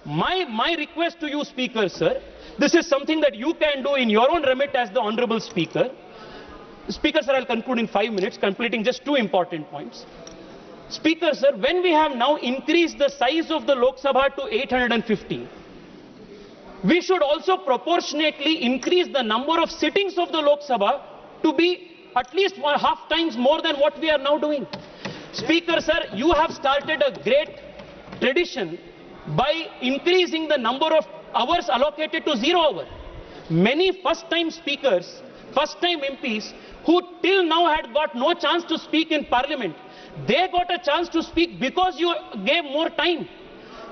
My request to you, Speaker, sir, this is something that you can do in your own remit as the Honorable Speaker. Speaker, sir, I'll conclude in 5 minutes, completing just 2 important points. Speaker, sir, when we have now increased the size of the Lok Sabha to 850, we should also proportionately increase the number of sittings of the Lok Sabha to be at least 1/2 times more than what we are now doing. Speaker, sir, you have started a great tradition by increasing the number of hours allocated to 0 hour. Many first-time speakers, first-time MPs, who till now had got no chance to speak in Parliament, they got a chance to speak because you gave more time.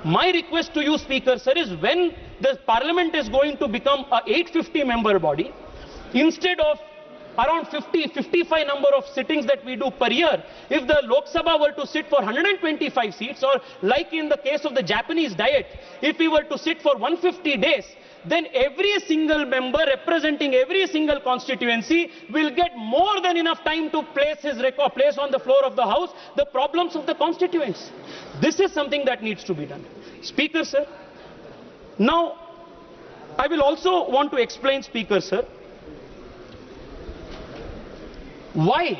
My request to you, Speaker, sir, is when the Parliament is going to become a 850-member body, instead of around 55 number of sittings that we do per year, if the Lok Sabha were to sit for 125 seats, or like in the case of the Japanese diet, if we were to sit for 150 days, then every single member representing every single constituency will get more than enough time to place on the floor of the House the problems of the constituents. This is something that needs to be done. Speaker, sir, now I will also want to explain, Speaker, sir, why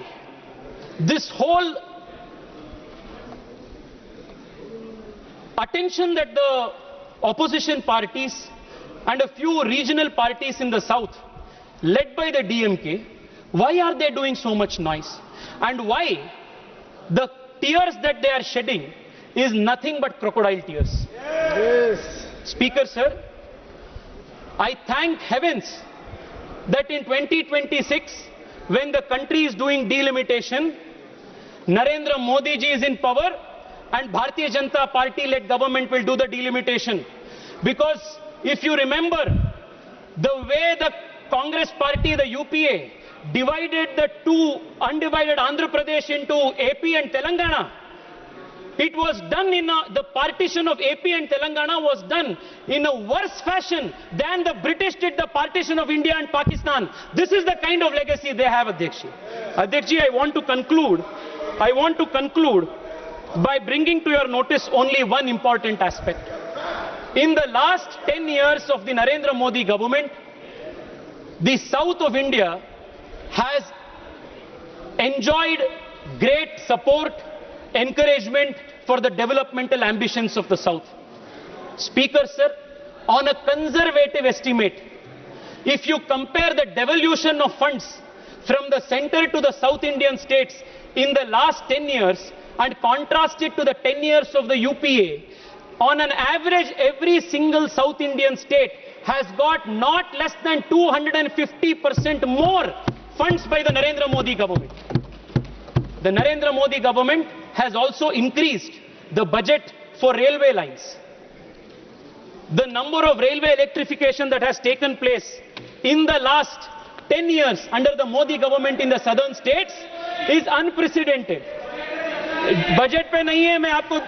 this whole attention that the opposition parties and a few regional parties in the south, led by the DMK, why are they doing so much noise? And why the tears that they are shedding is nothing but crocodile tears? Yes. Speaker, sir, I thank heavens that in 2026, when the country is doing delimitation, Narendra Modi ji is in power and Bharatiya Janata Party-led government will do the delimitation. Because if you remember, the way the Congress party, the UPA, divided the two undivided Andhra Pradesh into AP and Telangana, it was done in the partition of AP and Telangana was done in a worse fashion than the British did the partition of India and Pakistan. This is the kind of legacy they have, Adhyakshi. Adhyakshi, I want to conclude by bringing to your notice only one important aspect. In the last 10 years of the Narendra Modi government, the south of India has enjoyed great support, encouragement for the developmental ambitions of the south. Speaker, sir, on a conservative estimate, if you compare the devolution of funds from the center to the South Indian states in the last 10 years and contrast it to the 10 years of the UPA, on an average, every single South Indian state has got not less than 250% more funds by the Narendra Modi government. The Narendra Modi government has also increased the budget for railway lines. The number of railway electrification that has taken place in the last 10 years under the Modi government in the southern states is unprecedented. Budget पे नहीं है, मैं आपको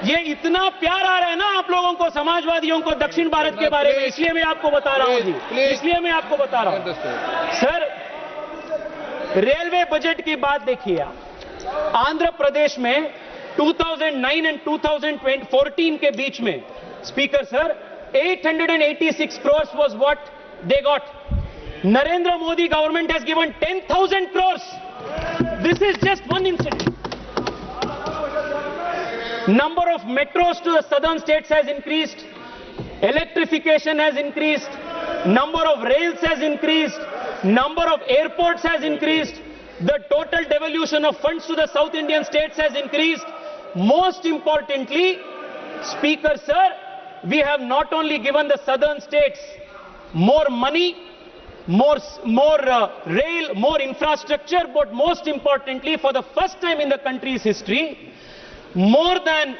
ये इतना प्यार आ रहा है ना आप लोगों को, समाजवादियों को दक्षिण भारत के बारे में, इसलिए मैं आपको बता रहा हूँ जी, इसलिए मैं आपको बता रहा हूँ। सर, रेलवे बजट की बात देखिए आप, आंध्र प्रदेश में 2009 एंड 2014 के बीच में, speaker sir, 886 crores was what they got. Narendra Modi government has given 10,000 crores. This is just one incident. Number of metros to the southern states has increased. Electrification has increased. Number of rails has increased. Number of airports has increased. The total devolution of funds to the South Indian states has increased. Most importantly, Speaker sir, we have not only given the southern states more money, more rail, more infrastructure, but most importantly, for the first time in the country's history, more than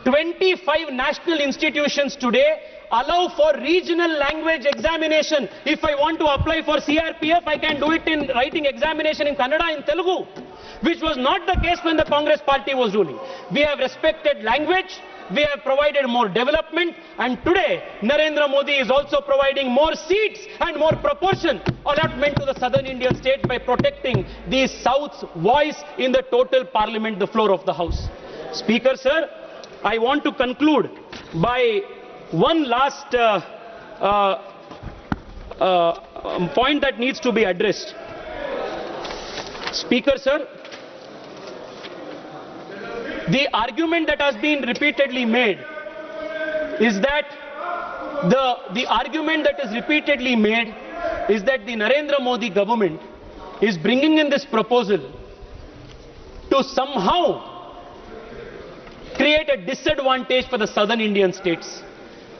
25 national institutions today allow for regional language examination. If I want to apply for CRPF, I can do it in writing examination in Kannada, in Telugu, which was not the case when the Congress party was ruling. We have respected language, we have provided more development, and today Narendra Modi is also providing more seats and more proportion allotment to the southern Indian states by protecting the South's voice in the total parliament, the floor of the House. Speaker sir, I want to conclude by one last point that needs to be addressed. Speaker, sir, the argument that has been repeatedly made is that the argument that is repeatedly made is that the Narendra Modi government is bringing in this proposal to somehow create a disadvantage for the southern Indian states.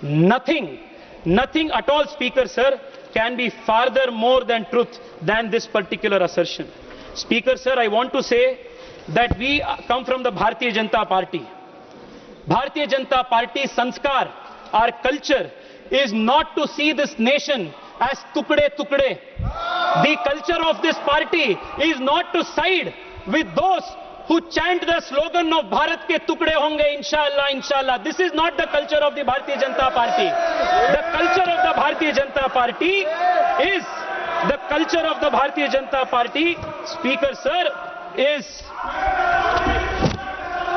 Nothing at all, Speaker, sir, can be farther more than truth than this particular assertion. Speaker, sir, I want to say that we come from the Bharatiya Janata Party. Bharatiya Janata Party sanskar, our culture, is not to see this nation as tukde tukde. The culture of this party is not to side with those who chant the slogan of Bharat ke tukde honge inshallah, inshallah. This is not the culture of the Bharatiya Janata Party. The culture of the Bharatiya Janata Party is the culture of the Bharatiya Janata Party, Speaker, sir, is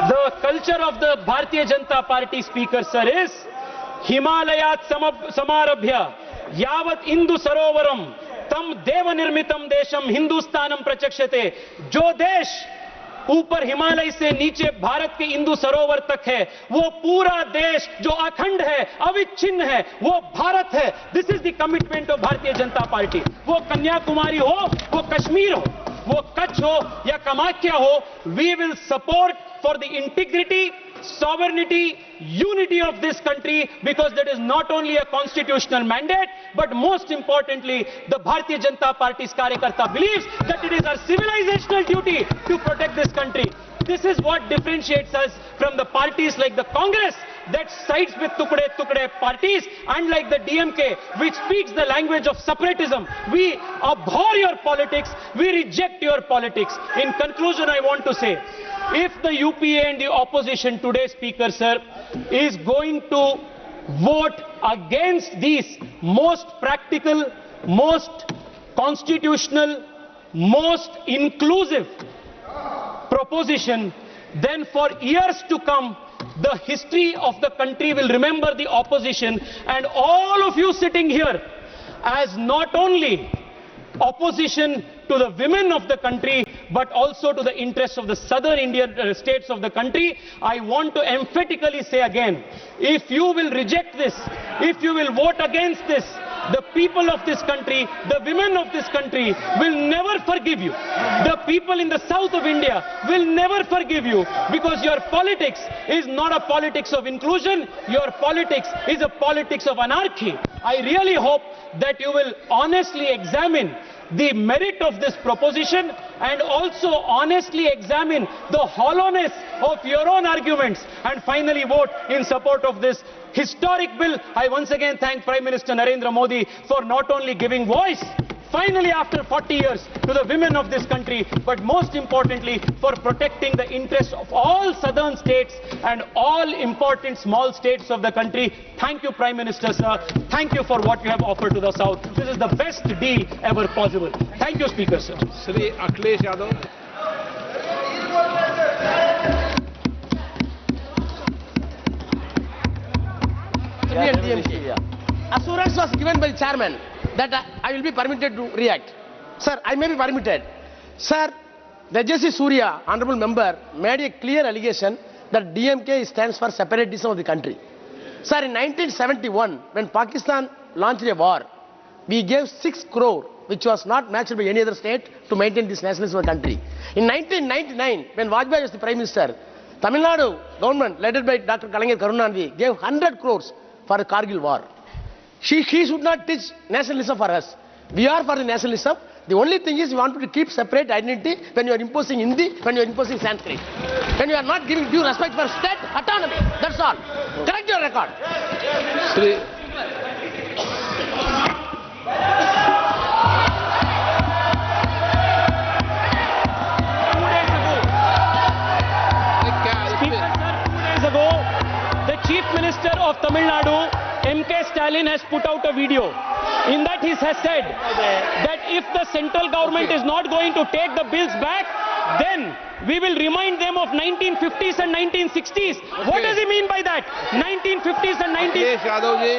the culture of the Bharatiya Janata Party, Speaker, sir, is Himalayat samarabhya yavat Indu sarovaram tam deva nirmitam desham Hindustanam prachakshate. Jo desh ऊपर हिमालय से नीचे भारत के इंदु सरोवर तक है, वो पूरा देश जो अखंड है, अविच्छिन्न है, वो भारत है. This is the commitment of Bharatiya Janata party. वो कन्याकुमारी हो, वो कश्मीर हो, वो कच्छ हो या कामाख्या हो, we will support for the integrity, sovereignty, unity of this country, because that is not only a constitutional mandate, but most importantly, the Bharatiya Janata Party's Karyakarta believes that it is our civilizational duty to protect this country. This is what differentiates us from the parties like the Congress that sides with tukde parties, and like the DMK which speaks the language of separatism. We abhor your politics, we reject your politics. In conclusion, I want to say, if the UPA and the opposition today, Speaker, sir, is going to vote against these most practical, most constitutional, most inclusive proposition, then for years to come, the history of the country will remember the opposition and all of you sitting here as not only opposition to the women of the country, but also to the interests of the southern Indian states of the country. I want to emphatically say again, if you will reject this, if you will vote against this, the people of this country, the women of this country will never forgive you. The people in the south of India will never forgive you, because your politics is not a politics of inclusion, your politics is a politics of anarchy. I really hope that you will honestly examine the merit of this proposition and also honestly examine the hollowness of your own arguments and finally vote in support of this historic bill. I once again thank Prime Minister Narendra Modi for not only giving voice, finally after 40 years, to the women of this country, but most importantly for protecting the interests of all southern states and all important small states of the country. Thank you, Prime Minister, sir. Thank you for what you have offered to the South. This is the best deal ever possible. Thank you, Speaker, sir. Shri Akhilesh Yadav. Assurance was given by the chairman that I will be permitted to react. Sir, I may be permitted. Sir, Tejasvi Surya, honorable member, made a clear allegation that DMK stands for separatism of the country. Sir, in 1971, when Pakistan launched a war, we gave 6 crore, which was not matched by any other state, to maintain this nationalism of the country. In 1999, when Vajpayee was the Prime Minister, Tamil Nadu government, led by Dr. Kalangir Karunanidhi, gave 100 crores for the Kargil war. He should not teach nationalism for us. We are for the nationalism. The only thing is we want to keep separate identity when you are imposing Hindi, when you are imposing Sanskrit. When you are not giving due respect for state autonomy. That's all. Correct your record. Shri The Chief Minister of Tamil Nadu, M.K. Stalin, has put out a video. In that he has said that if the central government is not going to take the bills back, then we will remind them of 1950s and 1960s. What does he mean by that? 1950s and 1960s. Akhilesh Yadav ji